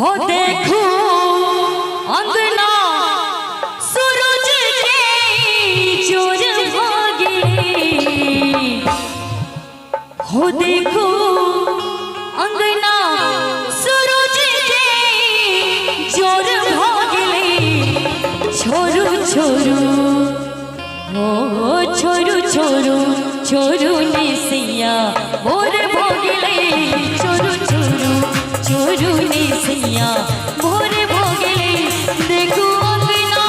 हो देखो अंगना सूरज के जोर भागे, हो देखो अंगना सूरज के जोर भागे, छोरू छोरू हो छोरू छोरू छोरू ने सिया मोर भोगले, छोरू छोरू छोरू ने सिया मोर भोगले, देखो अंगना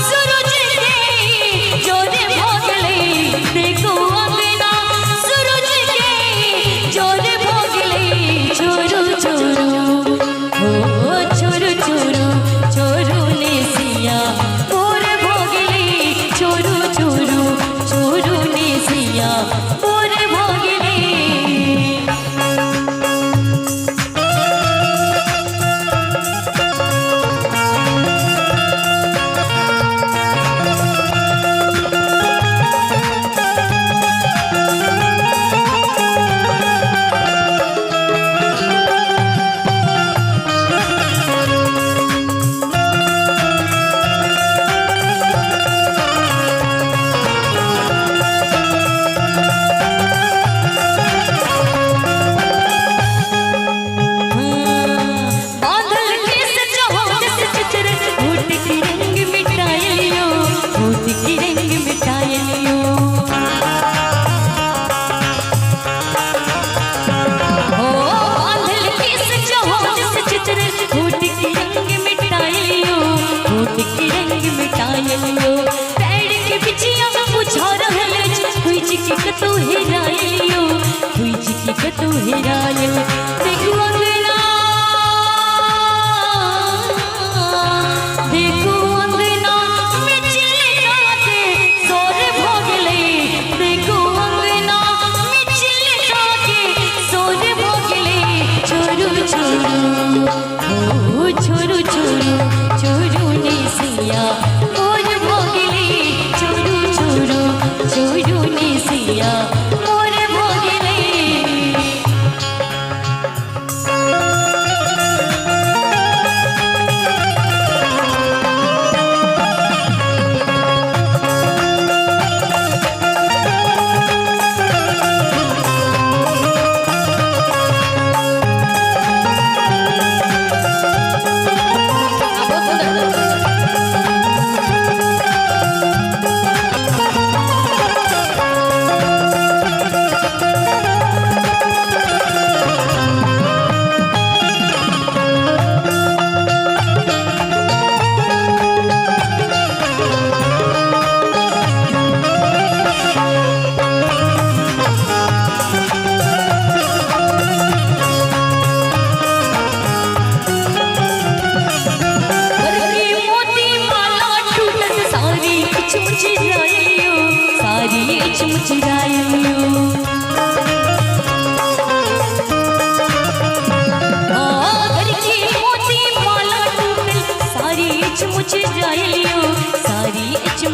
सूरज के जोर भोगले, देखो अंगना सूरज के जोर भोगले, छोरू छोरू हो छोरू छोरू छोरू ने सिया मोर भोगले, छोरू छोरू छोरू ने सिया मोर भोगले। तू हिरायो हुई जी के तू हिरायो, देखो अंगना देखो अंगना में चिल्ला के सोर भोगले, देखो अंगना में चिल्ला के सोर भोगले, छोरू छोरू हो छोरू छोरू छोरू ने सिया मोर भोगले, छोरू छोरू छोरू ने सिया मोर भोगले।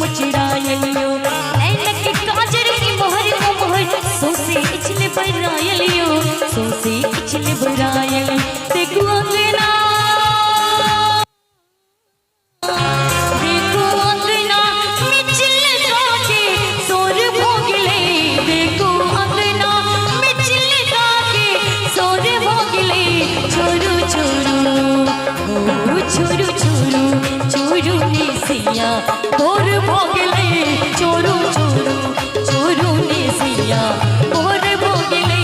मुचरायलियो ऐनक काजर की मोहर को मोहर सोसे इचले बरायलियो, सोसे इचले बरायल, देखो अंगना देखो अंगना में चिल्ला के सोर भोगले, देखो अंगना में चिल्ला के सोर भोगले, छोरू छोरू हो छोरू छोरू छोरू ने सिया मोर भोगले, छोरू छोरू छोरू ने सिया मोर भोगले।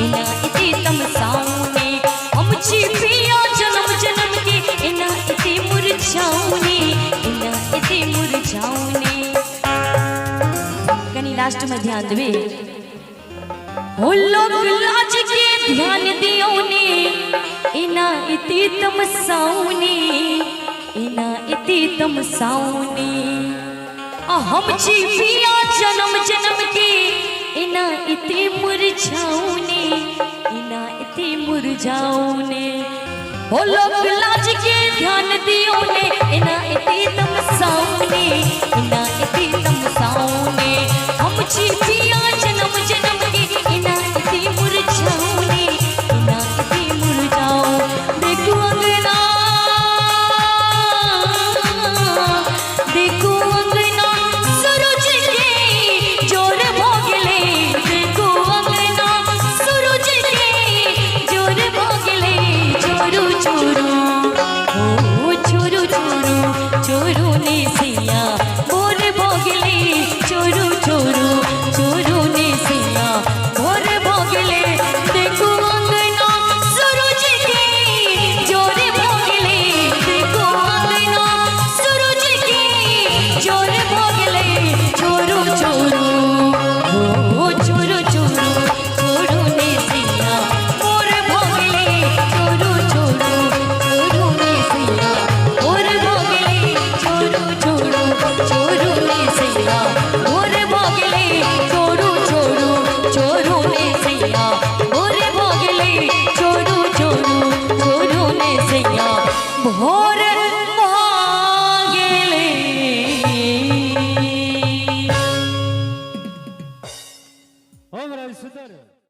इना इति तमसाउने हम छी पिया जन्म जन्म के इना इति मुरझाउने इना इति मुरझाउने। कनी लास्ट में ध्यान देबे हो लोग लाज के ध्यान दियो ने इना इति तमसाउने इना इति तमसाउने हम छी पिया जन्म जन्म के इना इति मुरझाउने इना इति मुरझाउने हो लोग लाज के ध्यान दियो ने इना इति तमसाउने इना इति तमसाउने हम छी पिया जन्म जन्म के इना इति मुरझाउने इना इति मुरझाओ। देखो अंगना देखो अंगना सूरज के जोर भोगले देखो अंगना सूरज के जोर भोगले चोरू चोरू ओ चोरू चोरू चोरू ने सिया बोर भोगले चोरू चोरू चोरू ने सिया बोर भोगले देखो अंगना सूरज के जोर भोगले देखो अंगना सूरज के जोर भोगले चोरू चोरू ओ चोरू चोरू चोरू ने सिया बोर भोगले चोरू चोरू चोरू ने सिया बोर भोगले चोरू चोरू चोरू ने सिया बोर भोगले चोरू चोरू चोरू ने सिया बोर भोगले चोरू चोरू चोरू ने सिया भोर भोगले। हमरा सुधर